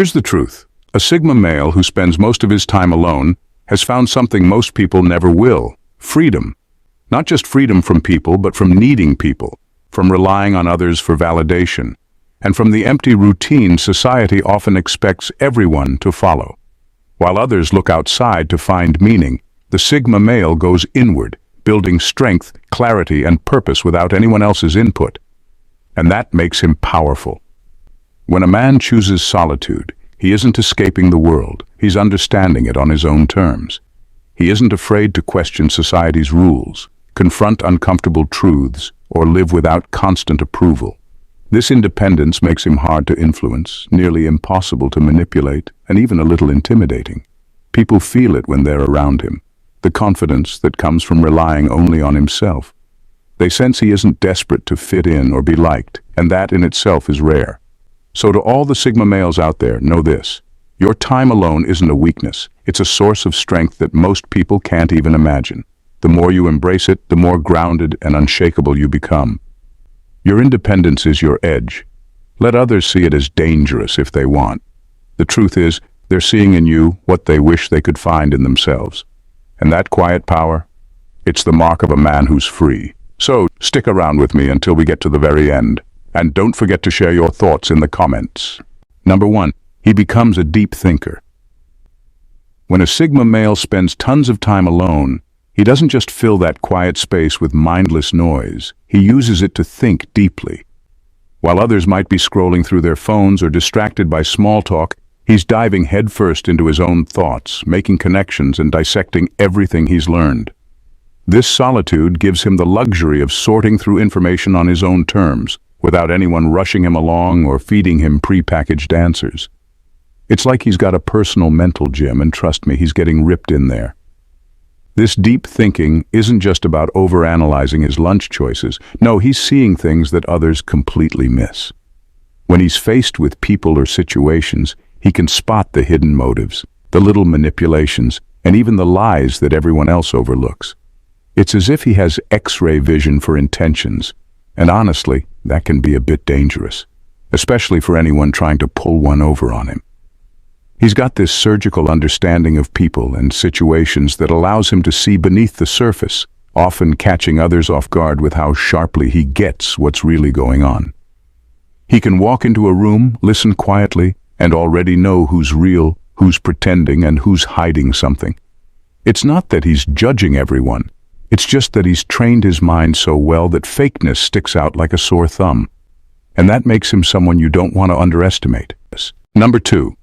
Here's the truth. A Sigma male who spends most of his time alone has found something most people never will: freedom. Not just freedom from people, but from needing people, from relying on others for validation, and from the empty routine society often expects everyone to follow. While others look outside to find meaning, the Sigma male goes inward, building strength, clarity, and purpose without anyone else's input. And that makes him powerful. When a man chooses solitude, he isn't escaping the world, he's understanding it on his own terms. He isn't afraid to question society's rules, confront uncomfortable truths, or live without constant approval. This independence makes him hard to influence, nearly impossible to manipulate, and even a little intimidating. People feel it when they're around him, the confidence that comes from relying only on himself. They sense he isn't desperate to fit in or be liked, and that in itself is rare. So to all the Sigma males out there, know this: your time alone isn't a weakness, it's a source of strength that most people can't even imagine. The more you embrace it, the more grounded and unshakable you become. Your independence is your edge. Let others see it as dangerous if they want. The truth is, they're seeing in you what they wish they could find in themselves. And that quiet power, it's the mark of a man who's free. So, stick around with me until we get to the very end. And don't forget to share your thoughts in the comments. Number 1. He becomes a deep thinker. When a Sigma male spends tons of time alone, he doesn't just fill that quiet space with mindless noise, he uses it to think deeply. While others might be scrolling through their phones or distracted by small talk, he's diving headfirst into his own thoughts, making connections and dissecting everything he's learned. This solitude gives him the luxury of sorting through information on his own terms, without anyone rushing him along or feeding him pre-packaged answers. It's like he's got a personal mental gym, and trust me, he's getting ripped in there. This deep thinking isn't just about overanalyzing his lunch choices. No, he's seeing things that others completely miss. When he's faced with people or situations, he can spot the hidden motives, the little manipulations, and even the lies that everyone else overlooks. It's as if he has X-ray vision for intentions, and honestly, that can be a bit dangerous, especially for anyone trying to pull one over on him. He's got this surgical understanding of people and situations that allows him to see beneath the surface, often catching others off guard with how sharply he gets what's really going on. He can walk into a room, listen quietly, and already know who's real, who's pretending, and who's hiding something. It's not that he's judging everyone. It's just that he's trained his mind so well that fakeness sticks out like a sore thumb. And that makes him someone you don't want to underestimate. Number 2.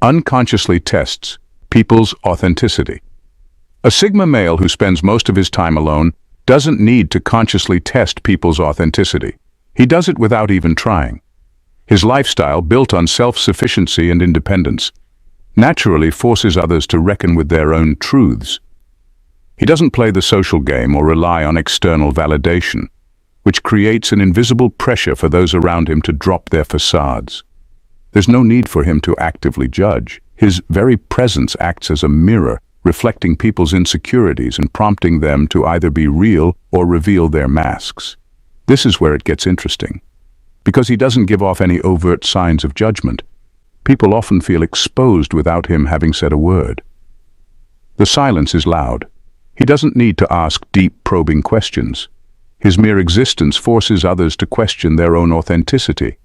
Unconsciously tests people's authenticity. A Sigma male who spends most of his time alone doesn't need to consciously test people's authenticity. He does it without even trying. His lifestyle, built on self-sufficiency and independence, naturally forces others to reckon with their own truths. He doesn't play the social game or rely on external validation, which creates an invisible pressure for those around him to drop their facades. There's no need for him to actively judge. His very presence acts as a mirror, reflecting people's insecurities and prompting them to either be real or reveal their masks. This is where it gets interesting. Because he doesn't give off any overt signs of judgment, people often feel exposed without him having said a word. The silence is loud. He doesn't need to ask deep, probing questions. His mere existence forces others to question their own authenticity.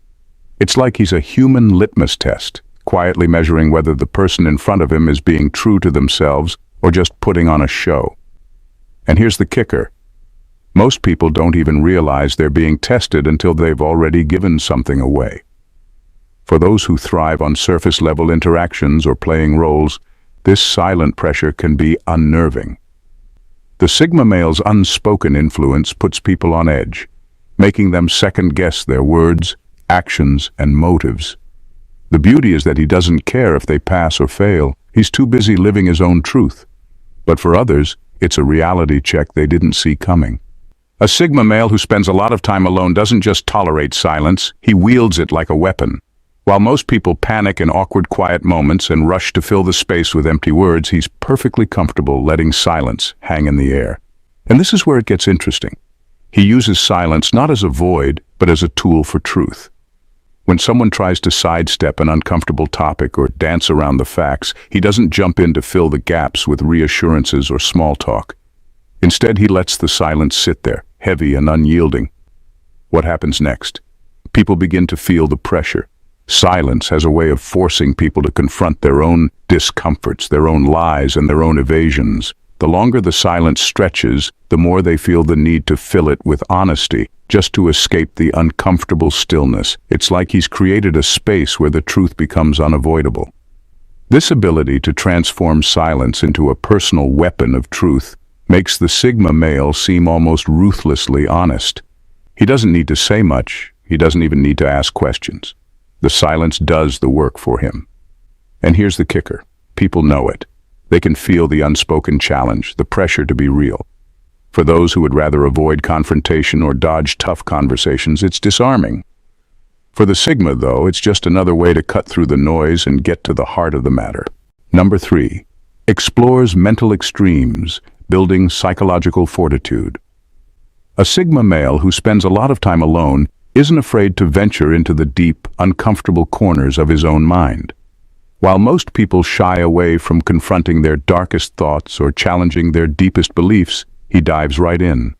It's like he's a human litmus test, quietly measuring whether the person in front of him is being true to themselves or just putting on a show. And here's the kicker. Most people don't even realize they're being tested until they've already given something away. For those who thrive on surface-level interactions or playing roles, this silent pressure can be unnerving. The Sigma male's unspoken influence puts people on edge, making them second-guess their words, actions, and motives. The beauty is that he doesn't care if they pass or fail. He's too busy living his own truth. But for others, it's a reality check they didn't see coming. A Sigma male who spends a lot of time alone doesn't just tolerate silence, he wields it like a weapon. While most people panic in awkward quiet moments and rush to fill the space with empty words, he's perfectly comfortable letting silence hang in the air. And this is where it gets interesting. He uses silence not as a void, but as a tool for truth. When someone tries to sidestep an uncomfortable topic or dance around the facts, he doesn't jump in to fill the gaps with reassurances or small talk. Instead, he lets the silence sit there, heavy and unyielding. What happens next? People begin to feel the pressure. Silence has a way of forcing people to confront their own discomforts, their own lies, and their own evasions. The longer the silence stretches, the more they feel the need to fill it with honesty, just to escape the uncomfortable stillness. It's like he's created a space where the truth becomes unavoidable. This ability to transform silence into a personal weapon of truth makes the Sigma male seem almost ruthlessly honest. He doesn't need to say much. He doesn't even need to ask questions. The silence does the work for him. And here's the kicker. People know it. They can feel the unspoken challenge, the pressure to be real. For those who would rather avoid confrontation or dodge tough conversations, it's disarming. For the Sigma, though, it's just another way to cut through the noise and get to the heart of the matter. Number 3. Explores mental extremes, building psychological fortitude. A Sigma male who spends a lot of time alone isn't afraid to venture into the deep, uncomfortable corners of his own mind. While most people shy away from confronting their darkest thoughts or challenging their deepest beliefs, he dives right in.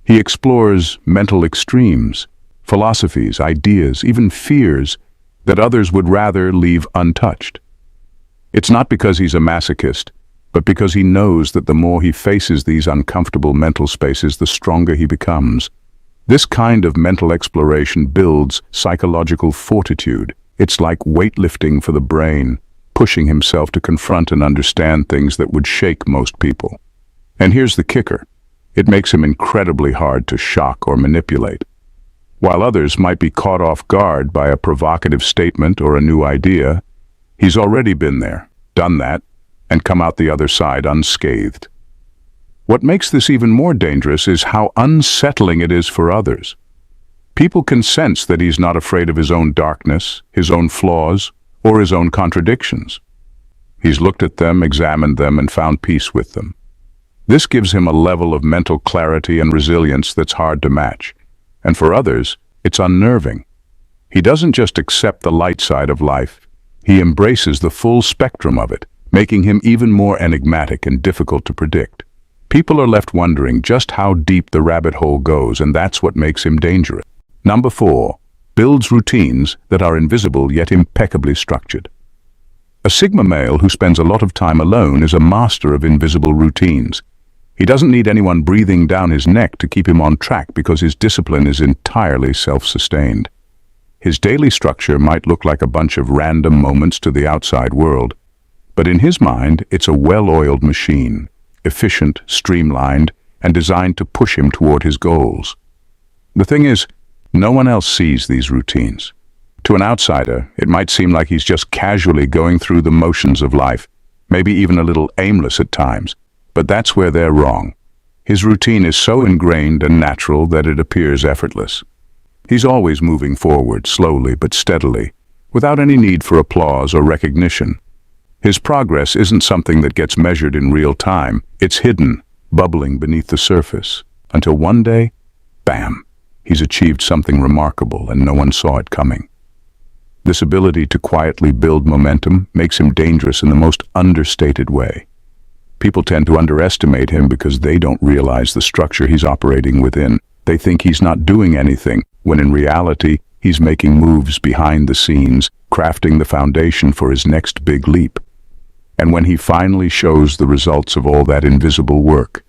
He explores mental extremes, philosophies, ideas, even fears that others would rather leave untouched. It's not because he's a masochist, but because he knows that the more he faces these uncomfortable mental spaces, the stronger he becomes. This kind of mental exploration builds psychological fortitude. It's like weightlifting for the brain, pushing himself to confront and understand things that would shake most people. And here's the kicker. It makes him incredibly hard to shock or manipulate. While others might be caught off guard by a provocative statement or a new idea, he's already been there, done that, and come out the other side unscathed. What makes this even more dangerous is how unsettling it is for others. People can sense that he's not afraid of his own darkness, his own flaws, or his own contradictions. He's looked at them, examined them, and found peace with them. This gives him a level of mental clarity and resilience that's hard to match. And for others, it's unnerving. He doesn't just accept the light side of life, he embraces the full spectrum of it, making him even more enigmatic and difficult to predict. People are left wondering just how deep the rabbit hole goes, and that's what makes him dangerous. Number 4. Builds routines that are invisible yet impeccably structured. A Sigma male who spends a lot of time alone is a master of invisible routines. He doesn't need anyone breathing down his neck to keep him on track because his discipline is entirely self-sustained. His daily structure might look like a bunch of random moments to the outside world, but in his mind, it's a well-oiled machine, efficient, streamlined, and designed to push him toward his goals. The thing is, no one else sees these routines. To an outsider, it might seem like he's just casually going through the motions of life, maybe even a little aimless at times. But that's where they're wrong. His routine is so ingrained and natural that it appears effortless. He's always moving forward, slowly but steadily, without any need for applause or recognition. His progress isn't something that gets measured in real time. It's hidden, bubbling beneath the surface, until one day, bam, he's achieved something remarkable and no one saw it coming. This ability to quietly build momentum makes him dangerous in the most understated way. People tend to underestimate him because they don't realize the structure he's operating within. They think he's not doing anything, when in reality, he's making moves behind the scenes, crafting the foundation for his next big leap. And when he finally shows the results of all that invisible work,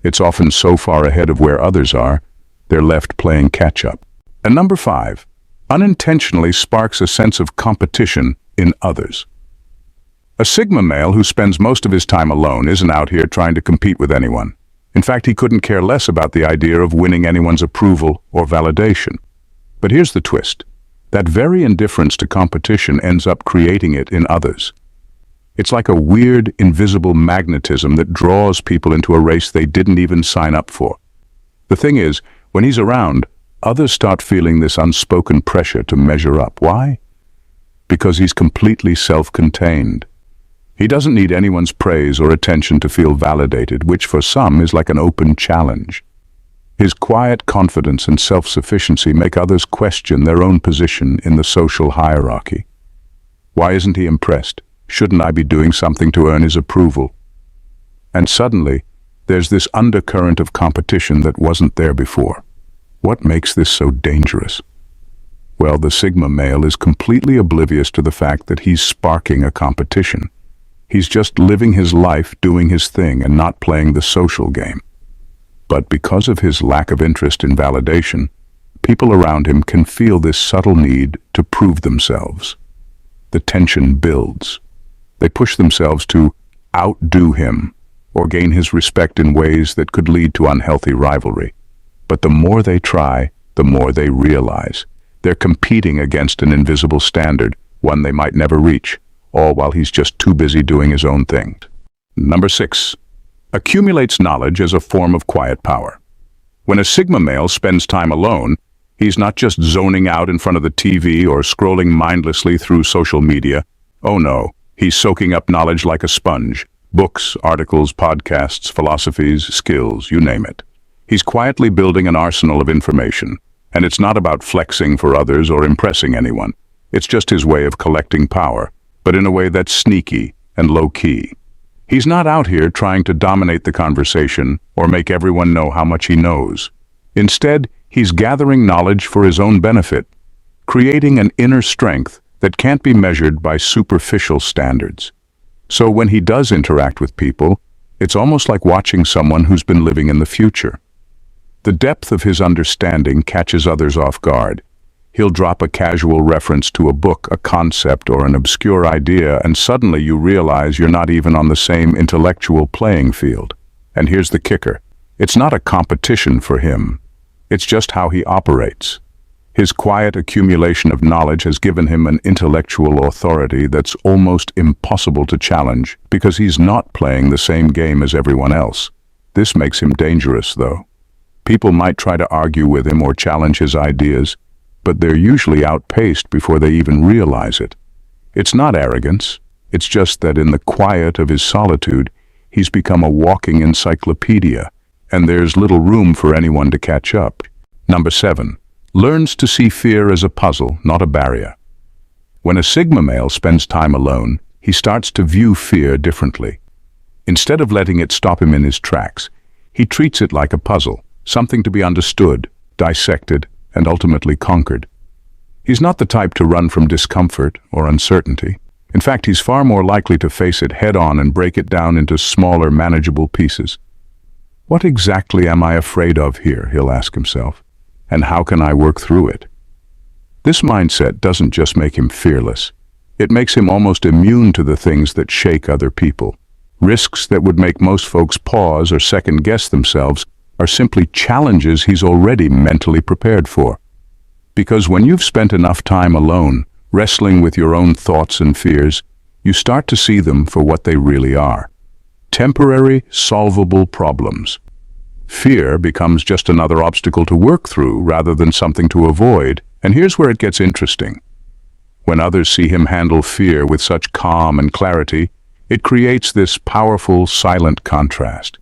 it's often so far ahead of where others are, they're left playing catch-up. And number 5, unintentionally sparks a sense of competition in others. A Sigma male who spends most of his time alone isn't out here trying to compete with anyone. In fact, he couldn't care less about the idea of winning anyone's approval or validation. But here's the twist. That very indifference to competition ends up creating it in others. It's like a weird, invisible magnetism that draws people into a race they didn't even sign up for. The thing is, when he's around, others start feeling this unspoken pressure to measure up. Why? Because he's completely self-contained. He doesn't need anyone's praise or attention to feel validated, which for some is like an open challenge. His quiet confidence and self-sufficiency make others question their own position in the social hierarchy. Why isn't he impressed? Shouldn't I be doing something to earn his approval? And suddenly, there's this undercurrent of competition that wasn't there before. What makes this so dangerous? Well, the Sigma male is completely oblivious to the fact that he's sparking a competition. He's just living his life, doing his thing, and not playing the social game. But because of his lack of interest in validation, people around him can feel this subtle need to prove themselves. The tension builds. They push themselves to outdo him or gain his respect in ways that could lead to unhealthy rivalry. But the more they try, the more they realize they're competing against an invisible standard, one they might never reach, all while he's just too busy doing his own thing. Number 6. Accumulates knowledge as a form of quiet power. When a Sigma male spends time alone, he's not just zoning out in front of the TV or scrolling mindlessly through social media. Oh no, he's soaking up knowledge like a sponge. Books, articles, podcasts, philosophies, skills, you name it. He's quietly building an arsenal of information, and it's not about flexing for others or impressing anyone. It's just his way of collecting power, but in a way that's sneaky and low-key. He's not out here trying to dominate the conversation or make everyone know how much he knows. Instead, he's gathering knowledge for his own benefit, creating an inner strength that can't be measured by superficial standards. So when he does interact with people, it's almost like watching someone who's been living in the future. The depth of his understanding catches others off guard. He'll drop a casual reference to a book, a concept, or an obscure idea, and suddenly you realize you're not even on the same intellectual playing field. And here's the kicker. It's not a competition for him. It's just how he operates. His quiet accumulation of knowledge has given him an intellectual authority that's almost impossible to challenge because he's not playing the same game as everyone else. This makes him dangerous, though. People might try to argue with him or challenge his ideas, but they're usually outpaced before they even realize it. It's not arrogance, it's just that in the quiet of his solitude, he's become a walking encyclopedia, and there's little room for anyone to catch up. Number 7. Learns to see fear as a puzzle, not a barrier. When a Sigma male spends time alone, he starts to view fear differently. Instead of letting it stop him in his tracks, he treats it like a puzzle, something to be understood, dissected, and ultimately conquered. He's not the type to run from discomfort or uncertainty. In fact, he's far more likely to face it head-on and break it down into smaller, manageable pieces. What exactly am I afraid of here, he'll ask himself, and how can I work through it? This mindset doesn't just make him fearless. It makes him almost immune to the things that shake other people. Risks that would make most folks pause or second-guess themselves are simply challenges he's already mentally prepared for. Because when you've spent enough time alone, wrestling with your own thoughts and fears, you start to see them for what they really are. Temporary, solvable problems. Fear becomes just another obstacle to work through rather than something to avoid, and here's where it gets interesting. When others see him handle fear with such calm and clarity, it creates this powerful, silent contrast.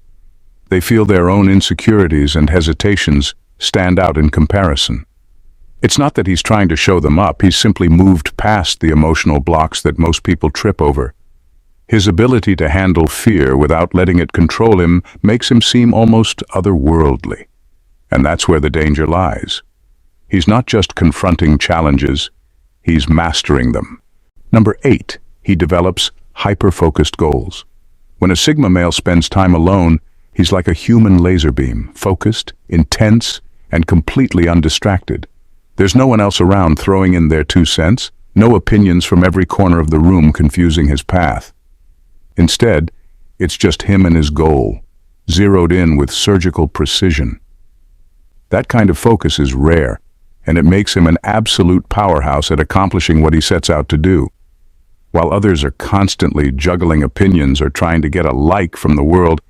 They feel their own insecurities and hesitations stand out in comparison. It's not that he's trying to show them up, he's simply moved past the emotional blocks that most people trip over. His ability to handle fear without letting it control him makes him seem almost otherworldly. And that's where the danger lies. He's not just confronting challenges, he's mastering them. Number 8, he develops hyper-focused goals. When a Sigma male spends time alone, he's like a human laser beam, focused, intense, and completely undistracted. There's no one else around throwing in their 2 cents, no opinions from every corner of the room confusing his path. Instead, it's just him and his goal, zeroed in with surgical precision. That kind of focus is rare, and it makes him an absolute powerhouse at accomplishing what he sets out to do. While others are constantly juggling opinions or trying to get a like from the world,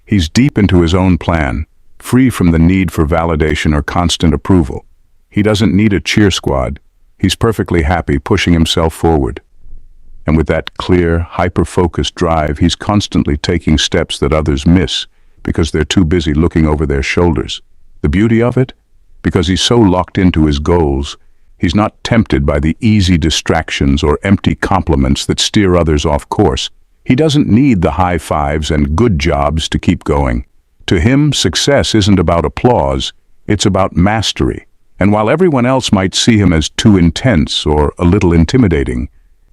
he's deep into his own plan, free from the need for validation or constant approval. He doesn't need a cheer squad. He's perfectly happy pushing himself forward. And with that clear, hyper-focused drive, he's constantly taking steps that others miss because they're too busy looking over their shoulders. The beauty of it? Because he's so locked into his goals, he's not tempted by the easy distractions or empty compliments that steer others off course. He doesn't need the high fives and good jobs to keep going. To him, success isn't about applause, it's about mastery. And while everyone else might see him as too intense or a little intimidating,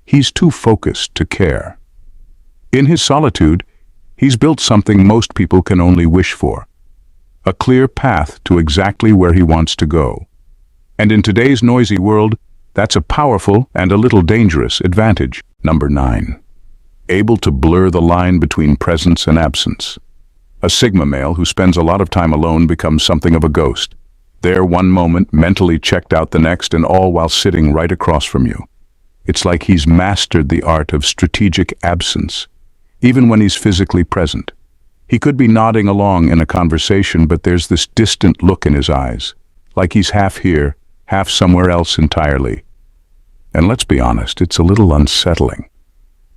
he's too focused to care. In his solitude, he's built something most people can only wish for: a clear path to exactly where he wants to go. And in today's noisy world, that's a powerful and a little dangerous advantage. Number 9. Able to blur the line between presence and absence. A Sigma male who spends a lot of time alone becomes something of a ghost. There one moment, mentally checked out the next, and all while sitting right across from you. It's like he's mastered the art of strategic absence, even when he's physically present. He could be nodding along in a conversation, but there's this distant look in his eyes, like he's half here, half somewhere else entirely. And let's be honest, it's a little unsettling.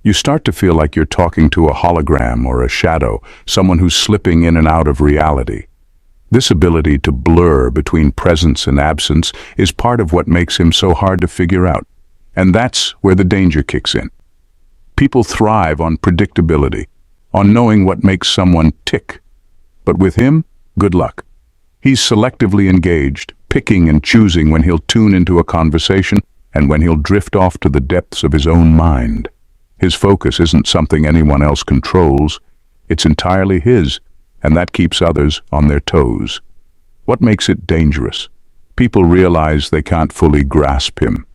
You start to feel like you're talking to a hologram or a shadow, someone who's slipping in and out of reality. This ability to blur between presence and absence is part of what makes him so hard to figure out. And that's where the danger kicks in. People thrive on predictability, on knowing what makes someone tick. But with him, good luck. He's selectively engaged, picking and choosing when he'll tune into a conversation and when he'll drift off to the depths of his own mind. His focus isn't something anyone else controls, it's entirely his, and that keeps others on their toes. What makes it dangerous? People realize they can't fully grasp him.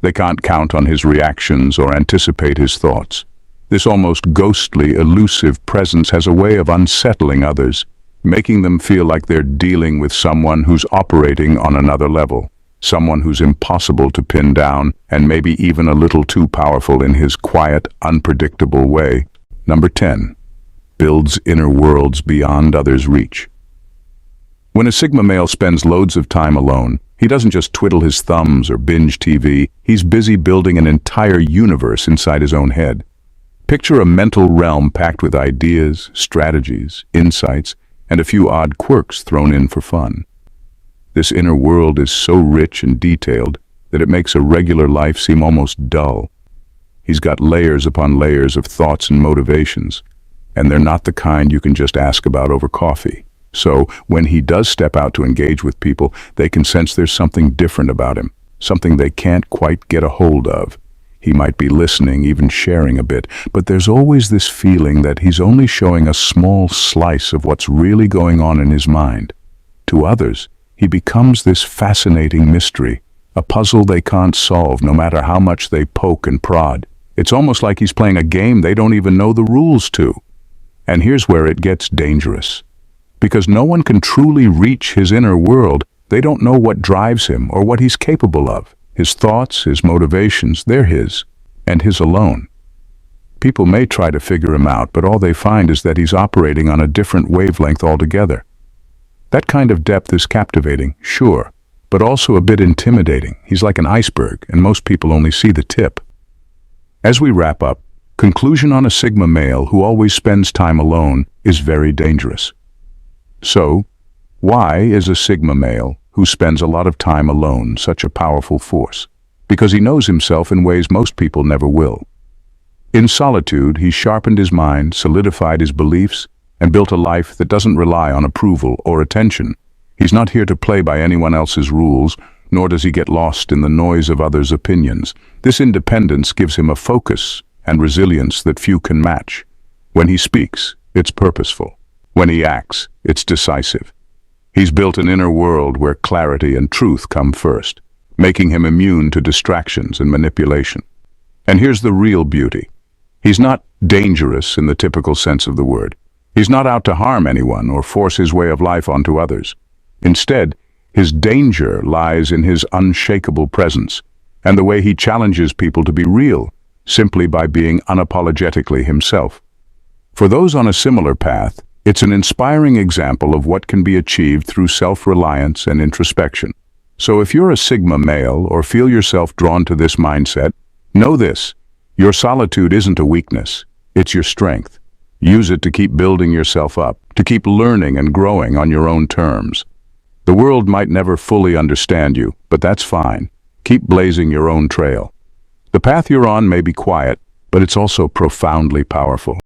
They can't count on his reactions or anticipate his thoughts. This almost ghostly, elusive presence has a way of unsettling others, making them feel like they're dealing with someone who's operating on another level, someone who's impossible to pin down and maybe even a little too powerful in his quiet, unpredictable way. Number 10. Builds inner worlds beyond others' reach. When a Sigma male spends loads of time alone, he doesn't just twiddle his thumbs or binge TV, he's busy building an entire universe inside his own head. Picture a mental realm packed with ideas, strategies, insights, and a few odd quirks thrown in for fun. This inner world is so rich and detailed that it makes a regular life seem almost dull. He's got layers upon layers of thoughts and motivations, and they're not the kind you can just ask about over coffee. So, when he does step out to engage with people, they can sense there's something different about him, something they can't quite get a hold of. He might be listening, even sharing a bit, but there's always this feeling that he's only showing a small slice of what's really going on in his mind. To others, he becomes this fascinating mystery, a puzzle they can't solve no matter how much they poke and prod. It's almost like he's playing a game they don't even know the rules to. And here's where it gets dangerous. Because no one can truly reach his inner world, they don't know what drives him or what he's capable of. His thoughts, his motivations, they're his, and his alone. People may try to figure him out, but all they find is that he's operating on a different wavelength altogether. That kind of depth is captivating, sure, but also a bit intimidating. He's like an iceberg, and most people only see the tip. As we wrap up, conclusion on a Sigma male who always spends time alone is very dangerous. So, why is a Sigma male who spends a lot of time alone such a powerful force? Because he knows himself in ways most people never will. In solitude, he sharpened his mind, solidified his beliefs, and built a life that doesn't rely on approval or attention. He's not here to play by anyone else's rules, nor does he get lost in the noise of others' opinions. This independence gives him a focus and resilience that few can match. When he speaks, it's purposeful. When he acts, it's decisive. He's built an inner world where clarity and truth come first, making him immune to distractions and manipulation. And here's the real beauty. He's not dangerous in the typical sense of the word. He's not out to harm anyone or force his way of life onto others. Instead, his danger lies in his unshakable presence and the way he challenges people to be real, simply by being unapologetically himself. For those on a similar path, it's an inspiring example of what can be achieved through self-reliance and introspection. So if you're a Sigma male or feel yourself drawn to this mindset, know this: your solitude isn't a weakness, it's your strength. Use it to keep building yourself up, to keep learning and growing on your own terms. The world might never fully understand you, but that's fine. Keep blazing your own trail. The path you're on may be quiet, but it's also profoundly powerful.